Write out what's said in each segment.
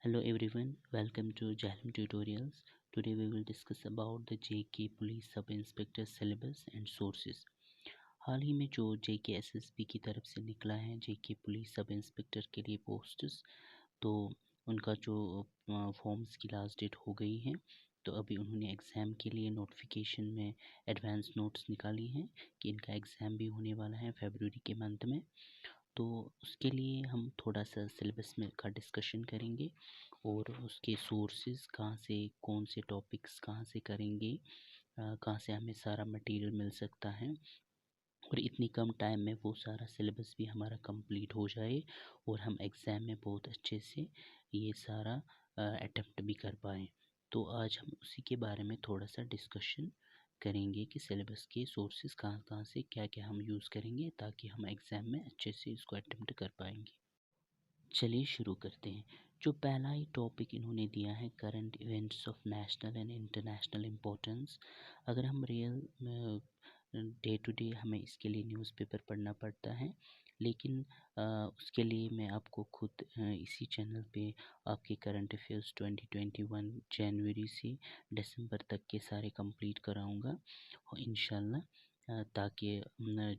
Hello everyone, welcome to Jalim Tutorials. Today we will discuss about the JK Police Sub Inspector syllabus and sources. हाल ही में जो JK SSB की तरफ से निकला है JK पुलिस सब इंस्पेक्टर के लिए पोस्ट्स, तो उनका जो फॉर्म्स की लास्ट डेट हो गई है। तो अभी उन्होंने एग्ज़ाम के लिए नोटिफिकेशन में एडवांस नोट्स निकाली हैं कि इनका एग्ज़ाम भी होने वाला है फरवरी के मंथ में। तो उसके लिए हम थोड़ा सा सिलेबस में का डिस्कशन करेंगे और उसके सोर्सेज कहाँ से, कौन से टॉपिक्स कहाँ से करेंगे, कहाँ से हमें सारा मटेरियल मिल सकता है और इतनी कम टाइम में वो सारा सिलेबस भी हमारा कंप्लीट हो जाए और हम एग्ज़ाम में बहुत अच्छे से ये सारा अटेम्प्ट भी कर पाएँ। तो आज हम उसी के बारे में थोड़ा सा डिस्कशन करेंगे कि सिलेबस के सोर्सेज कहाँ कहाँ से क्या क्या हम यूज़ करेंगे ताकि हम एग्ज़ाम में अच्छे से इसको अटेम्प्ट कर पाएंगे। चलिए शुरू करते हैं। जो पहला ही टॉपिक इन्होंने दिया है current events of national and international importance. अगर हम रियल डे टू डे हमें इसके लिए न्यूज़पेपर पढ़ना पड़ता है, लेकिन उसके लिए मैं आपको खुद इसी चैनल पे आपके करंट अफेयर्स 2021 जनवरी से दिसंबर तक के सारे कंप्लीट कराऊंगा और इंशाल्लाह ताकि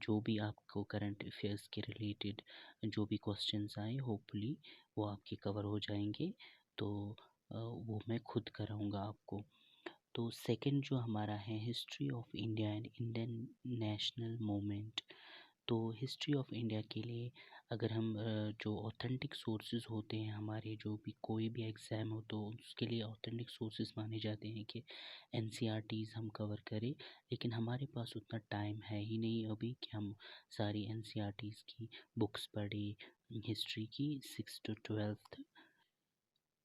जो भी आपको करंट अफेयर्स के रिलेटेड जो भी क्वेश्चंस आए होपफुली वो आपके कवर हो जाएंगे। तो वो मैं खुद कराऊंगा आपको। तो सेकंड जो हमारा है history of India and Indian national movement. तो हिस्ट्री ऑफ इंडिया के लिए अगर हम जो ऑथेंटिक सोर्सेज होते हैं हमारे, जो भी कोई भी एग्ज़ाम हो तो उसके लिए ऑथेंटिक सोर्सेज माने जाते हैं कि एनसीईआरटीज़ हम कवर करें, लेकिन हमारे पास उतना टाइम है ही नहीं अभी कि हम सारी एनसीईआरटीज़ की बुक्स पढ़ें हिस्ट्री की 6 to 12।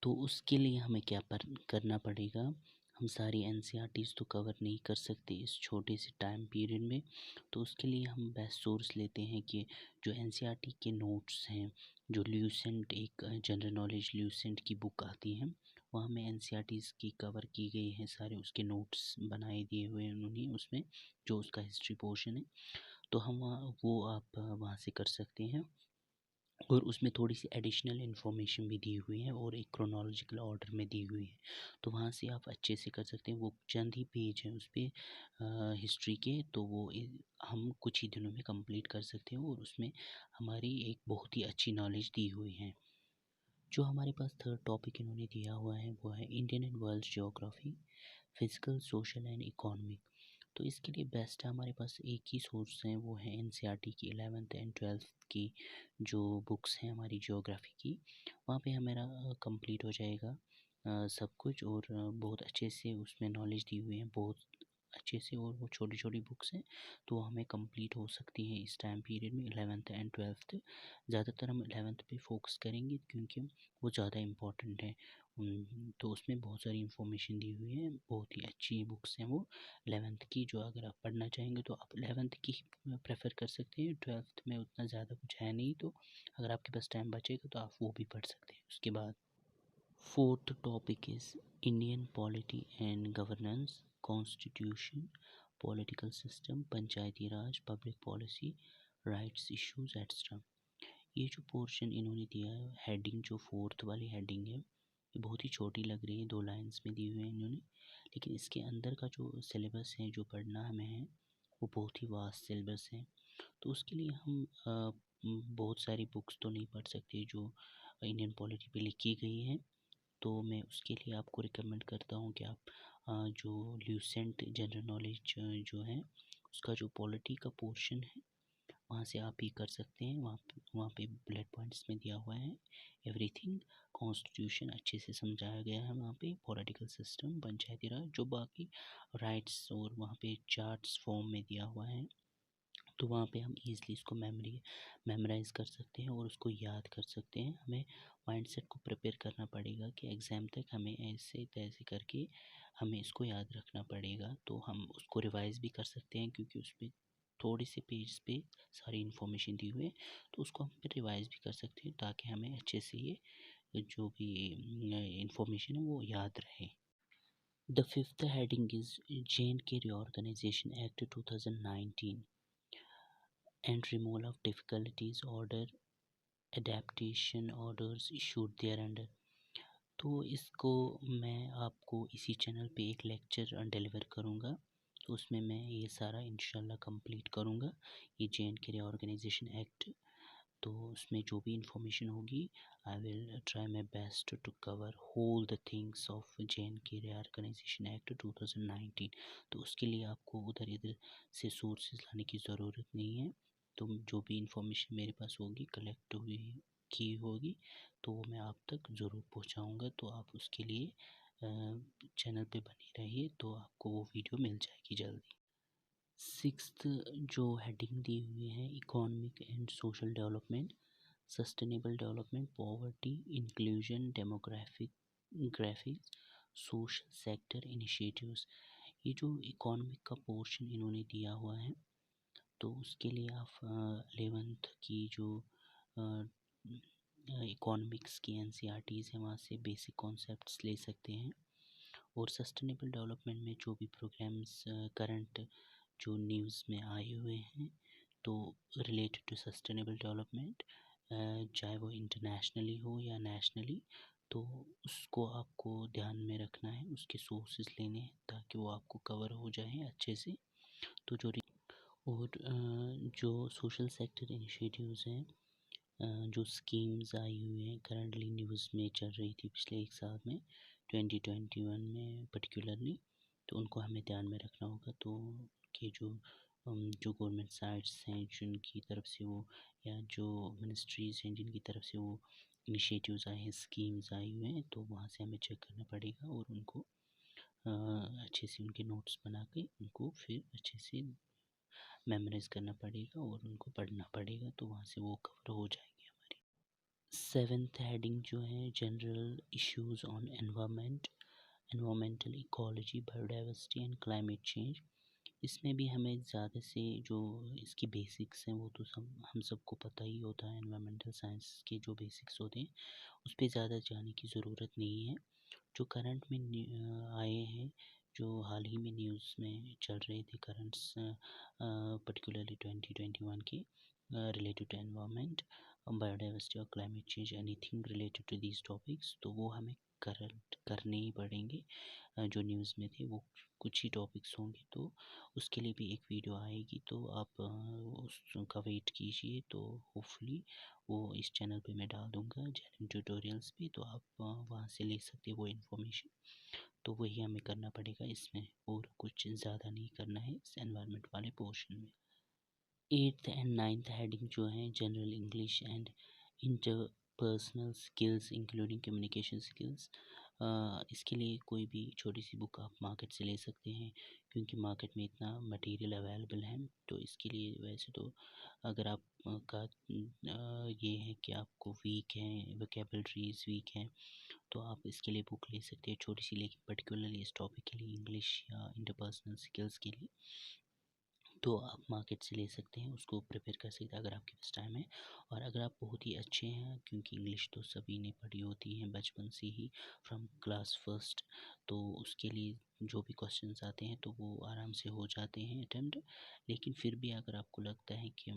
तो उसके लिए हमें क्या करना पड़ेगा, हम सारी एनसीईआरटीज़ तो कवर नहीं कर सकते इस छोटे से टाइम पीरियड में। तो उसके लिए हम बेस्ट सोर्स लेते हैं कि जो एनसीईआरटी के नोट्स हैं, जो ल्यूसेंट एक जनरल नॉलेज ल्यूसेंट की बुक आती है, वहाँ में एनसीईआरटीज़ की कवर की गई हैं, सारे उसके नोट्स बनाए दिए हुए हैं उन्होंने उसमें, जो उसका हिस्ट्री पोर्शन है। तो हम वो आप वहाँ से कर सकते हैं और उसमें थोड़ी सी एडिशनल इन्फॉर्मेशन भी दी हुई है और एक क्रोनोलॉजिकल ऑर्डर में दी हुई है। तो वहाँ से आप अच्छे से कर सकते हैं। वो चंद ही पेज हैं उस पर हिस्ट्री के, तो वो हम कुछ ही दिनों में कंप्लीट कर सकते हैं और उसमें हमारी एक बहुत ही अच्छी नॉलेज दी हुई है। जो हमारे पास थर्ड टॉपिक इन्होंने दिया हुआ है वो है Indian and world geography, physical, social and economic. तो इसके लिए बेस्ट है हमारे पास एक ही सोर्स है, वो है एनसीईआरटी की 11th एंड 12th की जो बुक्स हैं हमारी ज्योग्राफी की। वहाँ पे हमारा कंप्लीट हो जाएगा सब कुछ और बहुत अच्छे से उसमें नॉलेज दी हुई है बहुत अच्छे से, और वो छोटी छोटी बुक्स हैं तो हमें कंप्लीट हो सकती हैं इस टाइम पीरियड में 11th एंड 12th। ज़्यादातर हम 11th पे फोकस करेंगे क्योंकि वो ज़्यादा इम्पोर्टेंट है। तो उसमें बहुत सारी इन्फॉर्मेशन दी हुई है, बहुत ही अच्छी बुक्स हैं वो 11th की। जो अगर आप पढ़ना चाहेंगे तो आप 11th की प्रेफर कर सकते हैं, 12th में उतना ज़्यादा कुछ है नहीं, तो अगर आपके पास टाइम बचेगा तो आप वो भी पढ़ सकते हैं उसके बाद। Fourth topic is Indian polity and governance, constitution, political system, Panchayati Raj, public policy, rights issues extra. ये जो पोर्शन इन्होंने दिया है, हेडिंग जो फोर्थ वाली हेडिंग है, ये बहुत ही छोटी लग रही है, 2 लाइंस में दी हुई है इन्होंने, लेकिन इसके अंदर का जो सिलेबस है जो पढ़ना हमें है वो बहुत ही वास्ट सिलेबस है। तो उसके लिए हम बहुत सारी बुक्स तो नहीं पढ़ सकते जो इंडियन पॉलिटी पे लिखी गई है। तो मैं उसके लिए आपको रिकमेंड करता हूँ कि आप जो ल्यूसेंट जनरल नॉलेज जो है उसका जो पॉलिटी का पोर्शन है वहाँ से आप ही कर सकते हैं। वहाँ पे बुलेट पॉइंट्स में दिया हुआ है एवरीथिंग। कॉन्स्टिट्यूशन अच्छे से समझाया गया है वहाँ पे, पॉलिटिकल सिस्टम, पंचायती राज, जो बाकी राइट्स और वहाँ पे चार्ट्स फॉर्म में दिया हुआ है, तो वहाँ पे हम ईज़िली इसको मेमोराइज़ कर सकते हैं और उसको याद कर सकते हैं। हमें माइंडसेट को प्रिपेयर करना पड़ेगा कि एग्ज़ाम तक हमें ऐसे तैसे करके हमें इसको याद रखना पड़ेगा। तो हम उसको रिवाइज़ भी कर सकते हैं क्योंकि उसमें थोड़े से पेज पे सारी इन्फॉर्मेशन दी हुई है, तो उसको हम फिर रिवाइज़ भी कर सकते हैं ताकि हमें अच्छे से ये जो भी इन्फॉर्मेशन है वो याद रहे। The fifth heading is J&K Reorganization Act 2019 and removal of difficulties order, adaptation orders issued thereunder। तो इसको मैं आपको इसी चैनल पे एक लेक्चर डिलीवर करूँगा, तो उसमें मैं ये सारा इंशाल्लाह कंप्लीट करूँगा, ये जे.एन.के रीऑर्गेनाइजेशन एक्ट। तो उसमें जो भी इंफॉर्मेशन होगी, I will try my best to cover whole the things of J and K reorganisation act 2019। तो उसके लिए आपको उधर इधर से सोर्सेज लाने की ज़रूरत नहीं है। तो जो भी इंफॉर्मेशन मेरे पास होगी, कलेक्ट हुई की होगी, तो वो मैं आप तक ज़रूर पहुंचाऊंगा। तो आप उसके लिए चैनल पे बने रहिए, तो आपको वो वीडियो मिल जाएगी जल्दी। सिक्स्थ जो हेडिंग दी हुई है, economic and social development, sustainable development, poverty, inclusion, graphics, social sector initiatives. ये जो इकोनॉमिक का पोर्शन इन्होंने दिया हुआ है, तो उसके लिए आप 11th की जो इकोनॉमिक्स की एनसीईआरटीज़ हैं, वहाँ से बेसिक कॉन्सेप्ट्स ले सकते हैं। और सस्टेनेबल डेवलपमेंट में जो भी प्रोग्राम्स करंट जो न्यूज़ में आए हुए हैं, तो रिलेटेड टू सस्टेनेबल डेवलपमेंट, चाहे वो इंटरनेशनली हो या नेशनली, तो उसको आपको ध्यान में रखना है, उसके सोर्सेज लेने हैं ताकि वो आपको कवर हो जाए अच्छे से। तो जो सोशल सेक्टर इनिशिएटिव्स हैं, जो स्कीम्स आई हुई हैं करंटली न्यूज़ में चल रही थी पिछले एक साल में, 2021 में पर्टिकुलरली, तो उनको हमें ध्यान में रखना होगा। तो कि जो गवर्नमेंट साइट्स हैं जिनकी तरफ से वो, या जो मिनिस्ट्रीज़ हैं जिनकी तरफ से वो इनिशिएटिव्स आए हैं, स्कीम्स आई हुए हैं, तो वहाँ से हमें चेक करना पड़ेगा और उनको अच्छे से उनके नोट्स बना के उनको फिर अच्छे से मेमोराइज़ करना पड़ेगा और उनको पढ़ना पड़ेगा, तो वहाँ से वो कवर हो जाएंगे हमारी। सेवेंथ हेडिंग जो है, general issues on environmental ecology, biodiversity and climate change. इसमें भी हमें ज़्यादा से जो इसकी बेसिक्स हैं वो तो हम सबको पता ही होता है। एनवायरमेंटल साइंस के जो बेसिक्स होते हैं उस पर ज़्यादा जाने की ज़रूरत नहीं है। जो करंट में आए हैं, जो हाल ही में न्यूज़ में चल रहे थे करंट्स, पर्टिकुलरली 2021 के, रिलेटेड टू एनवायरनमेंट, बायोडाइवर्सिटी और climate change, anything related to these topics, तो वो हमें करंट करने ही पड़ेंगे। जो न्यूज़ में थे वो कुछ ही टॉपिक्स होंगे, तो उसके लिए भी एक वीडियो आएगी, तो आप उसका वेट कीजिए। तो होपफुली वो इस चैनल पे मैं डाल दूँगा, जैन ट्यूटोरियल्स पे, तो आप वहाँ से ले सकते हैं वो इन्फॉर्मेशन। तो वही हमें करना पड़ेगा इसमें, और कुछ ज़्यादा नहीं करना है इस एनवायरनमेंट वाले पोर्शन में। एट्थ एंड नाइन्थ हेडिंग जो है, general English and interpersonal skills including communication skills. इसके लिए कोई भी छोटी सी बुक आप मार्केट से ले सकते हैं, क्योंकि मार्केट में इतना मटेरियल अवेलेबल है। तो इसके लिए वैसे तो अगर आप का ये है कि आपको वीक है, वोकेबलरीज वीक हैं, तो आप इसके लिए बुक ले सकते हैं छोटी सी, लेकिन पर्टिकुलरली इस टॉपिक के लिए, इंग्लिश या इंटरपर्सनल स्किल्स के लिए, तो आप मार्केट से ले सकते हैं, उसको प्रिपेयर कर सकते हैं अगर आपके पास टाइम है। और अगर आप बहुत ही अच्छे हैं, क्योंकि इंग्लिश तो सभी ने पढ़ी होती है बचपन से ही, फ्रॉम क्लास फर्स्ट, तो उसके लिए जो भी क्वेश्चंस आते हैं तो वो आराम से हो जाते हैं अटेम्प्ट। लेकिन फिर भी अगर आपको लगता है कि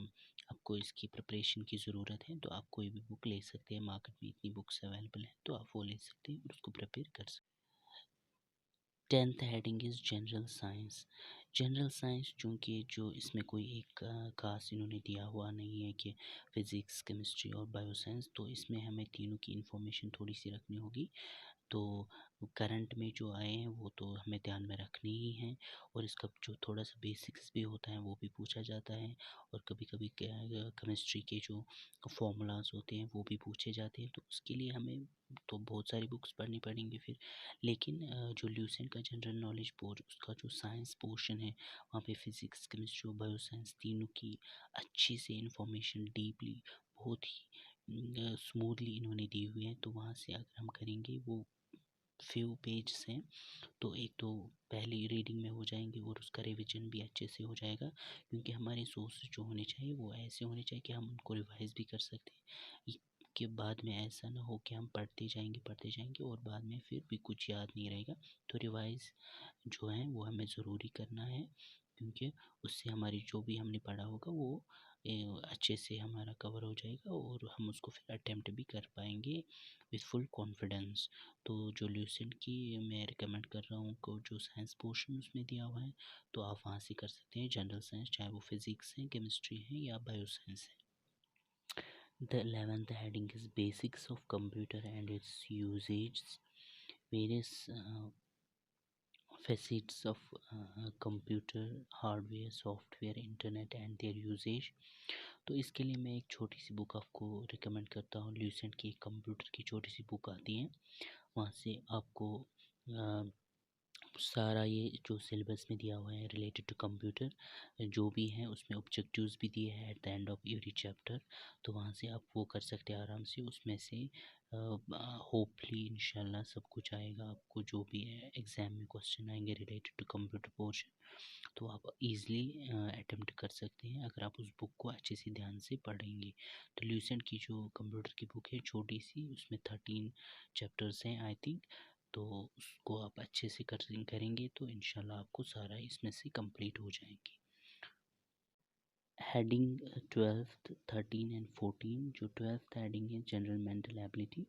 आपको इसकी प्रिपरेशन की ज़रूरत है, तो आप कोई भी बुक ले सकते हैं, मार्केट में इतनी बुक्स अवेलेबल हैं, तो आप वो ले सकते हैं और उसको प्रिपेयर कर सकते हैं। 10th heading is general science. General science, चूँकि जो इसमें कोई एक खास इन्होंने दिया हुआ नहीं है कि फिज़िक्स, केमिस्ट्री और बायोसाइंस, तो इसमें हमें तीनों की इन्फॉर्मेशन थोड़ी सी रखनी होगी। तो करंट में जो आए हैं वो तो हमें ध्यान में रखनी ही है, और इसका जो थोड़ा सा बेसिक्स भी होता है वो भी पूछा जाता है। और कभी कभी केमिस्ट्री के जो फॉर्मूलाज होते हैं वो भी पूछे जाते हैं, तो उसके लिए हमें तो बहुत सारी बुक्स पढ़नी पड़ेंगी फिर। लेकिन जो ल्यूसेंट का जनरल नॉलेज बोर्ड, उसका जो साइंस पोर्शन है, वहाँ पे फिज़िक्स, केमिस्ट्री और बायो साइंस तीनों की अच्छी से इंफॉर्मेशन डीपली, बहुत ही स्मूथली इन्होंने दी हुई है। तो वहाँ से अगर हम करेंगे, वो फ्यू पेज हैं, तो एक तो पहली रीडिंग में हो जाएंगे और उसका रिवीजन भी अच्छे से हो जाएगा, क्योंकि हमारे सोर्स जो होने चाहिए वो ऐसे होने चाहिए कि हम उनको रिवाइज भी कर सकते हैं, कि बाद में ऐसा ना हो कि हम पढ़ते जाएंगे और बाद में फिर भी कुछ याद नहीं रहेगा। तो रिवाइज जो है वो हमें ज़रूरी करना है, क्योंकि उससे हमारी जो भी हमने पढ़ा होगा वो अच्छे से हमारा कवर हो जाएगा और हम उसको फिर अटेम्प्ट भी कर पाएंगे विथ फुल कॉन्फिडेंस। तो जो ल्यूसेंट की मैं रिकमेंड कर रहा हूँ को जो साइंस पोर्शन उसमें दिया हुआ है, तो आप वहाँ से कर सकते हैं जनरल साइंस, चाहे वो फिज़िक्स है, केमिस्ट्री है या बायो साइंस है। The 11th heading is Basics of Computer and its Usage. Various facets of computer, hardware, software, internet and their usage. तो इसके लिए मैं एक छोटी सी बुक आपको रिकमेंड करता हूँ। ल्यूसेंट की एक कंप्यूटर की छोटी सी बुक आती है, वहाँ से आपको सारा ये जो सिलेबस में दिया हुआ है रिलेटेड टू कंप्यूटर जो भी है, उसमें ऑब्जेक्टिव्स भी दिए हैं at the end of every chapter. तो वहाँ से आप वो कर सकते हैं आराम से। उसमें से होपफुली इंशाल्लाह सब कुछ आएगा आपको, जो भी है एग्ज़ाम में क्वेश्चन आएंगे रिलेटेड टू कंप्यूटर पोर्शन, तो आप इजीली अटेम्प्ट कर सकते हैं अगर आप उस बुक को अच्छे से ध्यान से पढ़ेंगे। तो ल्यूसेंट की जो कंप्यूटर की बुक है छोटी सी, उसमें 13 चैप्टर्स हैं आई थिंक। तो उसको आप अच्छे से करेंगे तो इंशाल्लाह आपको सारा इसमें से कंप्लीट हो जाएंगे। हेडिंग 12th 13 एंड 14, जो 12th हेडिंग है general mental ability,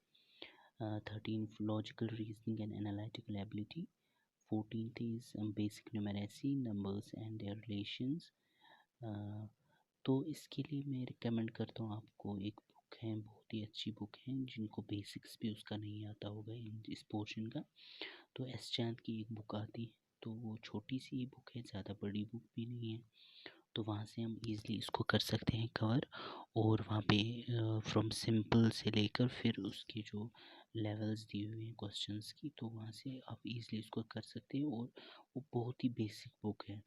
13 logical reasoning and analytical ability, 14th is basic numeracy, numbers and their relations. तो इसके लिए मैं रिकमेंड करता हूँ आपको, एक बुक है बहुत ही अच्छी बुक है, जिनको बेसिक्स भी उसका नहीं आता होगा इस पोर्शन का, तो एस चांद की एक बुक आती है। तो वो छोटी सी बुक है, ज़्यादा बड़ी बुक भी नहीं है, तो वहाँ से हम इजीली इसको कर सकते हैं कवर। और वहाँ पे फ्रॉम सिंपल से लेकर फिर उसके जो लेवल्स दिए हुए हैं क्वेश्चंस की, तो वहाँ से आप इजीली इसको कर सकते हैं। और वो बहुत ही बेसिक बुक है,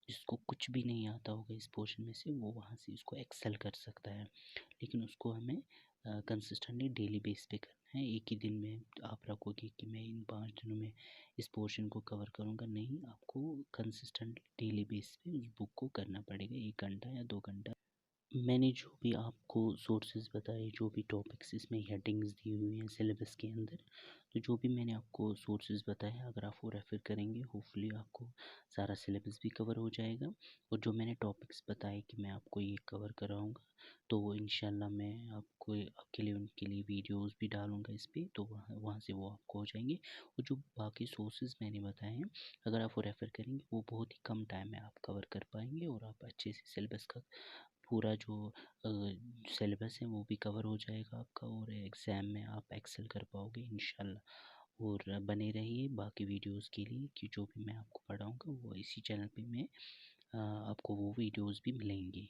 जिसको कुछ भी नहीं आता होगा इस पोर्शन में से, वो वहाँ से इसको एक्सेल कर सकता है। लेकिन उसको हमें कंसिस्टेंटली डेली बेस पे करना है। एक ही दिन में आप रखोगे कि मैं इन 5 दिनों में इस पोर्शन को कवर करूँगा, नहीं, आपको कंसिस्टेंटली डेली बेस पे उस बुक को करना पड़ेगा, 1 घंटा या 2 घंटा। मैंने जो भी आपको सोर्सेज बताए, जो भी टॉपिक्स इसमें हेडिंग्स दी हुई हैं सिलेबस के अंदर, तो जो भी मैंने आपको सोर्सेज बताए, अगर आप वो रेफ़र करेंगे होपफुली आपको सारा सिलेबस भी कवर हो जाएगा। और जो मैंने टॉपिक्स बताए कि मैं आपको ये कवर कराऊंगा, तो वो इंशाल्लाह मैं आपको आपके लिए उनके लिए वीडियोस भी डालूंगा इस पर, तो वहाँ से वो आपको हो जाएंगे। और जो बाकी सोर्सेज मैंने बताए हैं, अगर आप वो रेफ़र करेंगे, वो बहुत ही कम टाइम में आप कवर कर पाएंगे और आप अच्छे से सिलेबस का पूरा जो सिलेबस है वो भी कवर हो जाएगा आपका, और एग्ज़ाम में आप एक्सेल कर पाओगे इंशाल्लाह। और बने रहिए बाकी वीडियोस के लिए, कि जो भी मैं आपको पढ़ाऊँगा वो इसी चैनल पे मैं आपको वो वीडियोस भी मिलेंगी।